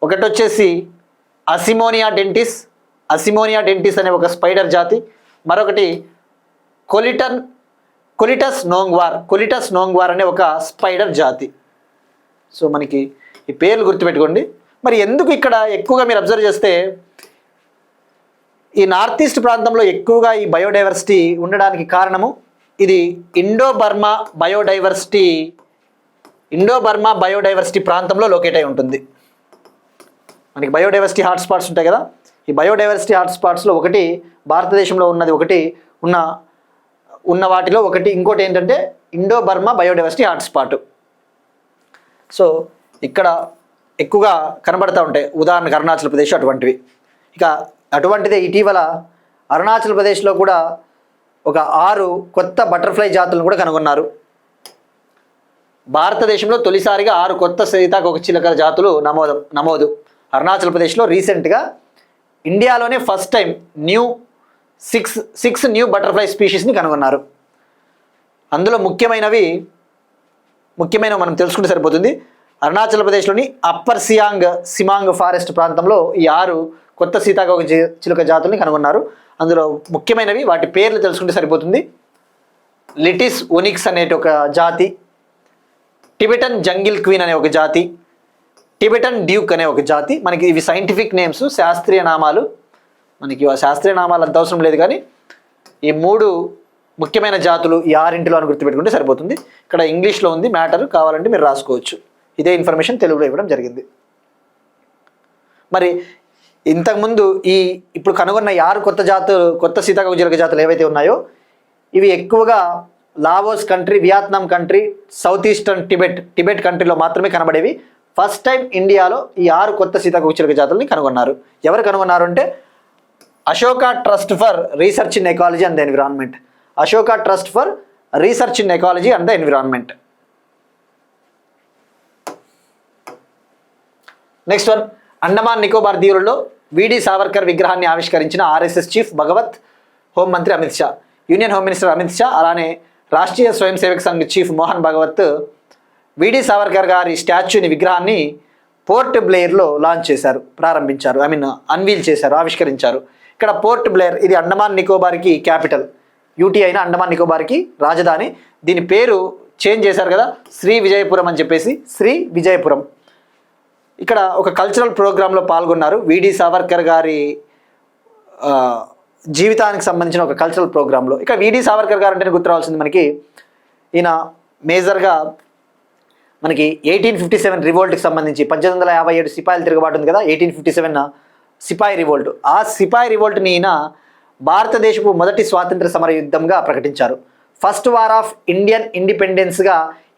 ఒకటి వచ్చేసి అసిమోనియా డెంటిస్ అనే ఒక స్పైడర్ జాతి, మరొకటి కొలిటస్ నోంగ్వార్ అనే ఒక స్పైడర్ జాతి. సో మనకి ఈ పేర్లు గుర్తుపెట్టుకోండి. మరి ఎందుకు ఇక్కడ ఎక్కువగా మీరు అబ్జర్వ్ చేస్తే ఈ నార్త్ ఈస్ట్ ప్రాంతంలో ఎక్కువగా ఈ బయోడైవర్సిటీ ఉండడానికి కారణము ఇది ఇండో బర్మా బయోడైవర్సిటీ ప్రాంతంలో లొకేట్ అయి ఉంటుంది. మనకి బయోడైవర్సిటీ హాట్స్పాట్స్ ఉంటాయి కదా, ఈ బయోడైవర్సిటీ హాట్స్పాట్స్లో ఒకటి భారతదేశంలో ఉన్నది, ఒకటి ఉన్న వాటిలో ఒకటి, ఇంకోటి ఏంటంటే Indo Burma biodiversity hotspot. So ఇక్కడ ఎక్కువగా కనబడుతూ ఉంటాయి. ఉదాహరణకు అరుణాచల్ ప్రదేశ్ అటువంటివి. ఇక అటువంటిదే ఇటీవల అరుణాచల్ ప్రదేశ్లో కూడా ఒక 6 కొత్త బటర్ఫ్లై జాతులను కూడా కనుగొన్నారు. భారతదేశంలో తొలిసారిగా 6 కొత్త సీతాకోకచిలుకల జాతులు నమోదు. అరుణాచల్ ప్రదేశ్లో రీసెంట్గా ఇండియాలోనే ఫస్ట్ టైం 6 న్యూ బటర్ఫ్లై స్పీషీస్ని కనుగొన్నారు. అందులో ముఖ్యమైనవి మనం తెలుసుకుంటే సరిపోతుంది. అరుణాచల్ ప్రదేశ్లోని అప్పర్ సిమాంగ్ ఫారెస్ట్ ప్రాంతంలో ఈ 6 కొత్త సీతాకోకచిలుక జాతుల్ని కనుగొన్నారు. అందులో ముఖ్యమైనవి వాటి పేర్లు తెలుసుకుంటే సరిపోతుంది. లిటిస్ ఒనిక్స్ అనే ఒక జాతి, టిబెటన్ జంగిల్ క్వీన్ అనే ఒక జాతి, టిబెటన్ డ్యూక్ అనే ఒక జాతి. మనకి ఇవి సైంటిఫిక్ నేమ్స్, శాస్త్రీయ నామాలు. మనకి శాస్త్రీయ నామాలు అంత అవసరం లేదు, కానీ ఈ 3 ముఖ్యమైన జాతులు ఈ 6 అని గుర్తుపెట్టుకుంటే సరిపోతుంది. ఇక్కడ ఇంగ్లీష్లో ఉంది మ్యాటర్, కావాలంటే మీరు రాసుకోవచ్చు. ఇదే ఇన్ఫర్మేషన్ తెలుగులో ఇవ్వడం జరిగింది. మరి ఇంతకుముందు ఇప్పుడు కనుగొన్న 6 కొత్త సీతాకోకచిలుక జాతులు ఏవైతే ఉన్నాయో ఇవి ఎక్కువగా Laos country, Vietnam country, south eastern Tibet కంట్రీలో మాత్రమే కనబడేవి. ఫస్ట్ టైం ఇండియాలో ఈ 6 కొత్త సీతాకోకచిలుక జాతుల్ని కనుగొన్నారు. ఎవరు కనుగొన్నారు అంటే Ashoka trust for research in ecology and the environment. Ashoka trust for research in ecology and the environment. Next one, Andaman Nicobar దీవులలో విడి సావర్కర్ విగ్రహాన్ని ఆవిష్కరించిన ఆర్ఎస్ఎస్ చీఫ్ భగవత్, హోంమంత్రి Amit Shah, union home minister Amit Shah, అలానే రాష్ట్రీయ స్వయం సేవక్ సంఘ్ చీఫ్ మోహన్ భగవత్ విడి సావర్కర్ గారి స్టాచ్యూని, విగ్రహాన్ని పోర్ట్ బ్లెయిర్లో లాంచ్ చేశారు, ప్రారంభించారు, అన్వీల్ చేశారు, ఆవిష్కరించారు. ఇక్కడ పోర్ట్ బ్లెయిర్ ఇది అండమాన్ నికోబార్కి క్యాపిటల్, యూటీ అయిన అండమాన్ నికోబార్కి రాజధాని. దీని పేరు చేంజ్ చేశారు కదా, శ్రీ విజయపురం అని చెప్పేసి, శ్రీ విజయపురం. ఇక్కడ ఒక కల్చరల్ ప్రోగ్రాంలో పాల్గొన్నారు. విడి సావర్కర్ గారి జీవితానికి సంబంధించిన ఒక కల్చరల్ ప్రోగ్రాంలో. ఇక్కడ విడి సావర్కర్ గారు అంటేనే గుర్తు రావాల్సింది మనకి, ఈయన మేజర్గా మనకి 1857 రివోల్ట్కి సంబంధించి 1857 సిపాయిల తిరుగుబాటు ఉంది కదా, 1857 సిపాయి రివోల్ట్. ఆ సిపాయి రివోల్ట్ని ఈయన భారతదేశపు మొదటి స్వాతంత్ర సమర యుద్ధంగా ప్రకటించారు. ఫస్ట్ వార్ ఆఫ్ ఇండియన్ ఇండిపెండెన్స్గా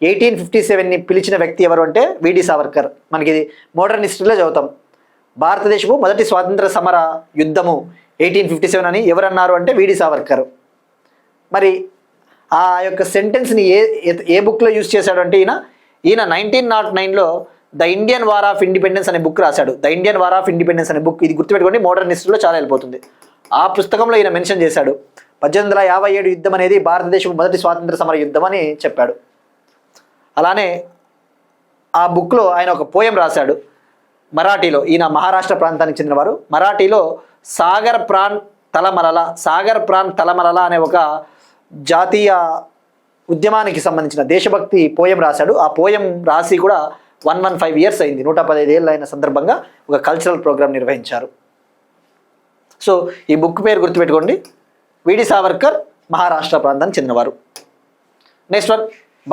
1857ని పిలిచిన వ్యక్తి ఎవరు అంటే విడి సావర్కర్. మనకి ఇది మోడర్న్ హిస్టరీలో చదువుతాం. భారతదేశపు మొదటి స్వాతంత్ర సమర యుద్ధము 1857 అని ఎవరన్నారు అంటే విడి సావర్కర్. మరి ఆ యొక్క సెంటెన్స్ని ఏ బుక్లో యూజ్ చేశాడు అంటే ఈయన 1909లో the Indian war of independence అనే బుక్ రాశాడు. The Indian war of independence అనే బుక్, ఇది గుర్తుపెట్టుకోండి, మోడర్న్ హిస్టరీలో చాలా వెళ్ళిపోతుంది. ఆ పుస్తకంలో ఈయన మెన్షన్ చేశాడు 1857 యుద్ధం అనేది భారతదేశం మొదటి స్వాతంత్ర సమర యుద్ధం అని చెప్పాడు. అలానే ఆ బుక్లో ఆయన ఒక పోయం రాశాడు మరాఠీలో. ఈయన మహారాష్ట్ర ప్రాంతానికి చెందినవారు. మరాఠీలో సాగర్ ప్రాణ్ తలమలల అనే ఒక జాతీయ ఉద్యమానికి సంబంధించిన దేశభక్తి పోయం రాశాడు. ఆ పోయం రాసి కూడా 115 ఇయర్స్ అయింది. 115 ఏళ్ళు అయిన సందర్భంగా ఒక కల్చరల్ ప్రోగ్రామ్ నిర్వహించారు. సో ఈ బుక్ పేరు గుర్తుపెట్టుకోండి, విడి సావర్కర్, మహారాష్ట్ర ప్రాంతానికి చెందినవారు. నెక్స్ట్ వన్,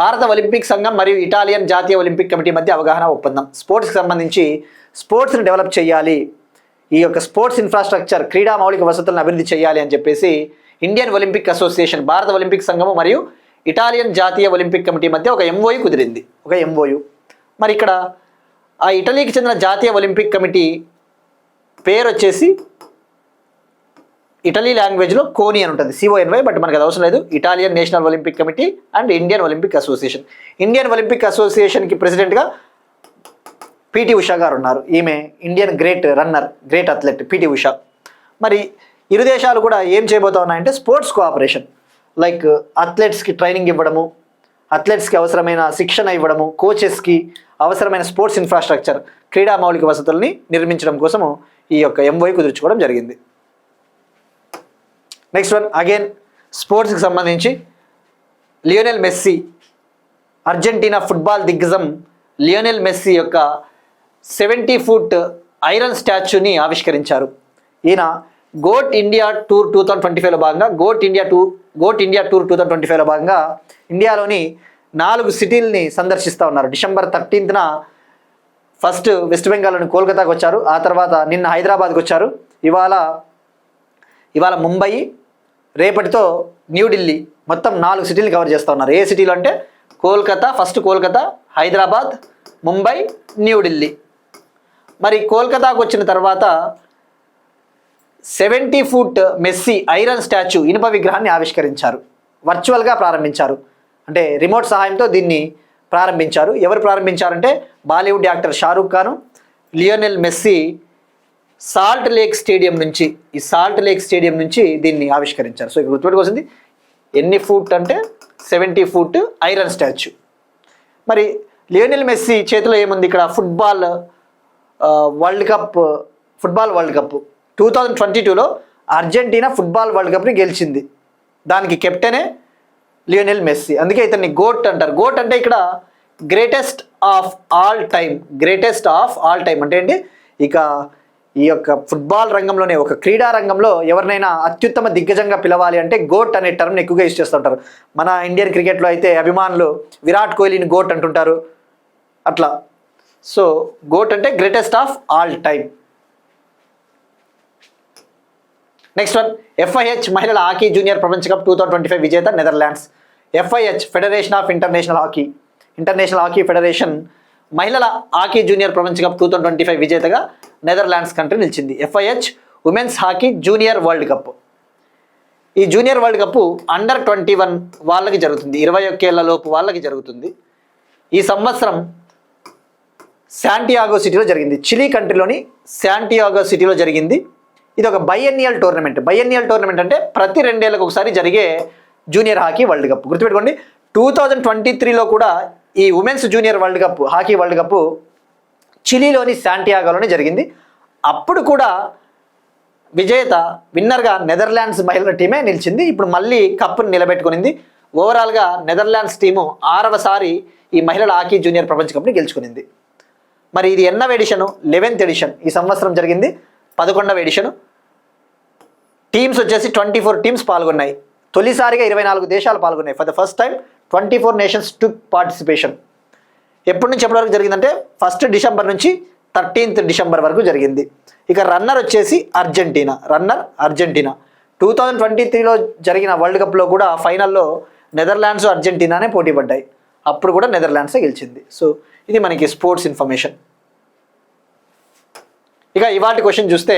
భారత ఒలింపిక్ సంఘం మరియు ఇటాలియన్ జాతీయ ఒలింపిక్ కమిటీ మధ్య అవగాహన ఒప్పందం. స్పోర్ట్స్కి సంబంధించి స్పోర్ట్స్ని డెవలప్ చేయాలి, ఈ యొక్క స్పోర్ట్స్ ఇన్ఫ్రాస్ట్రక్చర్, క్రీడా మౌలిక వసతులను అభివృద్ధి చేయాలి అని చెప్పేసి ఇండియన్ ఒలింపిక్ అసోసియేషన్, భారత ఒలింపిక్ సంఘము మరియు ఇటాలియన్ జాతీయ ఒలింపిక్ కమిటీ మధ్య ఒక ఎంఓయు కుదిరింది. ఒక ఎంఓయు. మరి ఇక్కడ ఆ ఇటలీకి చెందిన జాతీయ ఒలింపిక్ కమిటీ పేరు వచ్చేసి ఇటలీ లాంగ్వేజ్లో కోని అని ఉంటుంది, CONY, బట్ మనకు అది అవసరం లేదు. Italian national Olympic committee and Indian Olympic association. Indian Olympic అసోసియేషన్కి ప్రెసిడెంట్గా PT ఉషా గారు ఉన్నారు. ఈమె Indian great runner, great athlete PT Usha. మరి ఇరు దేశాలు కూడా ఏం చేయబోతా ఉన్నాయంటే స్పోర్ట్స్ కోఆపరేషన్, లైక్ అథ్లెట్స్కి ట్రైనింగ్ ఇవ్వడము, అథ్లెట్స్కి అవసరమైన శిక్షణ ఇవ్వడము, కోచెస్కి అవసరమైన స్పోర్ట్స్ ఇన్ఫ్రాస్ట్రక్చర్, క్రీడా మౌలిక వసతుల్ని నిర్మించడం కోసము ఈ యొక్క MOU కుదుర్చుకోవడం జరిగింది. నెక్స్ట్ వన్, అగైన్ స్పోర్ట్స్కి సంబంధించి లియోనెల్ మెస్సీ, అర్జెంటీనా ఫుట్బాల్ దిగ్గజం లియోనెల్ మెస్సీ యొక్క 70 ఫూట్ ఐరన్ స్టాచ్యూని ఆవిష్కరించారు. ఈయన గోట్ ఇండియా టూర్ 2025లో భాగంగా గోట్ ఇండియా టూర్ 2025లో భాగంగా ఇండియాలోని 4 సిటీలని సందర్శిస్తూ ఉన్నారు. డిసెంబర్ 13న ఫస్ట్ వెస్ట్ బెంగాల్లోని కోల్కతాకు వచ్చారు, ఆ తర్వాత నిన్న హైదరాబాద్కి వచ్చారు, ఇవాళ ముంబై, రేపటితో న్యూఢిల్లీ, మొత్తం 4 సిటీలు కవర్ చేస్తూ ఉన్నారు. ఏ సిటీలు అంటే కోల్కతా, ఫస్ట్ కోల్కతా, హైదరాబాద్, ముంబై, న్యూఢిల్లీ. మరి కోల్కతాకు వచ్చిన తర్వాత 70 ఫూట్ మెస్సీ ఐరన్ స్టాచ్యూ, ఇనుప విగ్రహాన్ని ఆవిష్కరించారు. వర్చువల్గా ప్రారంభించారు, అంటే రిమోట్ సహాయంతో దీన్ని ప్రారంభించారు. ఎవరు ప్రారంభించారంటే Bollywood actor Shahrukh Khan, Lionel Messi Salt Lake stadium నుంచి దీన్ని ఆవిష్కరించారు. సో ఇక్కడ గుర్తుపెట్టుకోవాల్సింది ఎన్ని ఫూట్ అంటే 70 ఫూట్ ఐరన్ స్టాచ్యూ. మరి లియోనెల్ మెస్సీ చేతిలో ఏముంది ఇక్కడ? ఫుట్బాల్ వరల్డ్ కప్ 2022లో అర్జెంటీనా ఫుట్బాల్ వరల్డ్ కప్ని గెలిచింది. దానికి కెప్టెనే లియోనెల్ మెస్సీ, అందుకే ఇతన్ని గోట్ అంటారు. గోట్ అంటే ఇక్కడ గ్రేటెస్ట్ ఆఫ్ ఆల్ టైమ్ అంటే ఏంటి? ఇక ఈ యొక్క ఫుట్బాల్ రంగంలోనే, ఒక క్రీడా రంగంలో ఎవరినైనా అత్యుత్తమ దిగ్గజంగా పిలవాలి అంటే గోట్ అనే టర్మ్ని ఎక్కువగా యూజ్ చేస్తుంటారు. మన ఇండియన్ క్రికెట్లో అయితే అభిమానులు విరాట్ కోహ్లీని గోట్ అంటుంటారు అట్లా. సో గోట్ అంటే greatest of all time. Next one, FIH మహిళల హాకీ జూనియర్ ప్రపంచ కప్ 2025 విజేత Netherlands. FIH federation of international hockey federation మహిళల హాకీ జూనియర్ ప్రపంచ కప్ 2025 విజేతగా నెదర్లాండ్స్ కంట్రీ నిలిచింది. FIH women's hockey junior world cup. ఈ జూనియర్ వరల్డ్ కప్ అండర్ 21 వాళ్ళకి జరుగుతుంది, 21 ఏళ్ల లోపు వాళ్ళకి జరుగుతుంది. ఈ సంవత్సరం శాంటియాగో సిటీలో జరిగింది, చిలీ కంట్రీలోని శాంటియాగో సిటీలో జరిగింది. ఇది ఒక బైఎన్నియల్ టోర్నమెంట్ అంటే ప్రతి 2 ఏళ్లకు ఒకసారి జరిగే జూనియర్ హాకీ వరల్డ్ కప్. గుర్తుపెట్టుకోండి, 2023లో కూడా ఈ women's junior world cup, hockey world cup చిలీలోని శాంటియాగోలోనే జరిగింది. అప్పుడు కూడా విన్నర్గా నెదర్లాండ్స్ మహిళల టీమే నిలిచింది. ఇప్పుడు మళ్ళీ కప్ను నిలబెట్టుకునింది. ఓవరాల్గా నెదర్లాండ్స్ టీము 6వసారి ఈ మహిళల హాకీ జూనియర్ ప్రపంచ కప్ని గెలుచుకునింది. మరి ఇది ఎన్నవ ఎడిషను? 11th edition. ఈ సంవత్సరం జరిగింది 11వ ఎడిషను. టీమ్స్ వచ్చేసి 24 టీమ్స్ పాల్గొన్నాయి. తొలిసారిగా 24 దేశాలు పాల్గొన్నాయి. For the first time 24 nations took participation. ఎప్పటి నుంచి ఎప్పటి వరకు జరిగిందంటే 1 డిసెంబర్ నుంచి 13th డిసెంబర్ వరకు జరిగింది. ఇక రన్నర్ వచ్చేసి అర్జెంటీనా. 2023లో జరిగిన వరల్డ్ కప్లో కూడా ఫైనల్లో నెదర్లాండ్స్, అర్జెంటీనానే పోటీ పడ్డాయి. అప్పుడు కూడా నెదర్లాండ్సే గెలిచింది. సో ఇది మనకి స్పోర్ట్స్ ఇన్ఫర్మేషన్. ఇక ఇవాటి క్వశ్చన్ చూస్తే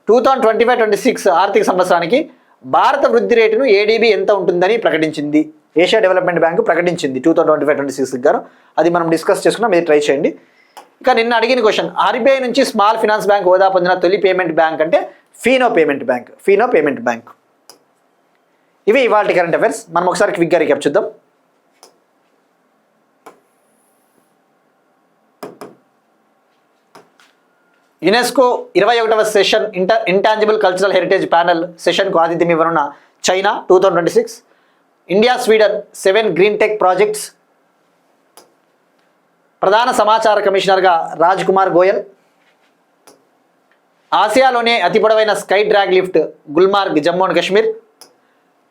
2025-26 ఆర్థిక సంవత్సరానికి భారత వృద్ధి రేటును ADB ఎంత ఉంటుందని ప్రకటించింది. ఏషియా డెవలప్మెంట్ బ్యాంకు ప్రకటించింది 2025-26 గారు. అది మనం డిస్కస్ చేసుకున్నాం, మీరు ట్రై చేయండి. ఇక నిన్న అడిగిన క్వశ్చన్, RBI నుంచి స్మాల్ ఫినాన్స్ బ్యాంక్ హోదా పొందిన తొలి పేమెంట్ బ్యాంక్ అంటే ఫీనో పేమెంట్ బ్యాంక్. ఇవి ఇవాళ కరెంట్ అఫైర్స్. మనం ఒకసారి క్విక్గా రీక్యాప్ చూద్దాం. యునెస్కో 21వ session intangible cultural heritage panel సెషన్కు ఆతిథ్యం ఇవ్వనున్న China 2026. India Sweden 7 green tech projects. ప్రధాన సమాచార కమిషనర్గా రాజ్ కుమార్ గోయల్. ఆసియాలోనే అతి పొడవైన sky drag lift Gulmarg Jammu and Kashmir.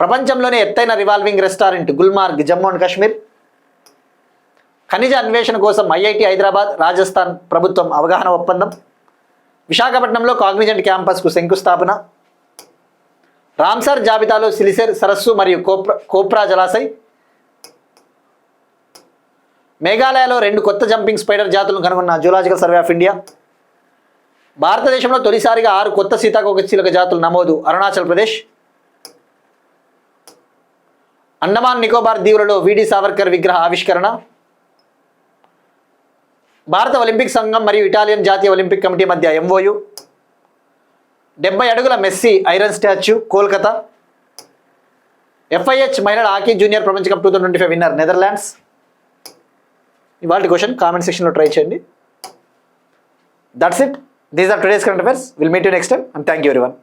ప్రపంచంలోనే ఎత్తైన revolving restaurant Gulmarg Jammu and Kashmir. ఖనిజ అన్వేషణ కోసం ఐఐటి హైదరాబాద్ రాజస్థాన్ ప్రభుత్వం అవగాహన ఒప్పందం. విశాఖపట్నంలో కాగ్నిజెంట్ క్యాంపస్కు శంకుస్థాపన. రామ్సర్ జాబితాలో సిలిసెర్ సరస్సు మరియు కోప్రా జలాశయ్. మేఘాలయలో 2 కొత్త జంపింగ్ స్పైడర్ జాతులను కనుగొన్న జూలాజికల్ సర్వే ఆఫ్ ఇండియా. భారతదేశంలో తొలిసారిగా 6 కొత్త సీతాకోకచిలుక జాతులు నమోదు అరుణాచల్ ప్రదేశ్. అండమాన్ నికోబార్ దీవులలో విడి సావర్కర్ విగ్రహ ఆవిష్కరణ. భారత ఒలింపిక్ సంఘం మరియు ఇటాలియన్ జాతీయ ఒలింపిక్ కమిటీ మధ్య ఎంఓయు. 70 అడుగుల Messi iron statue Kolkata. FIH మహిళల హాకీ జూనియర్ ప్రపంచ కప్ 2025 విన్నర్ నెదర్లాండ్స్. ఇవాళ క్వశ్చన్ కామెంట్ సెక్షన్లో ట్రై చేయండి. That's it. These are today's current affairs. Will meet you next time and thank you everyone.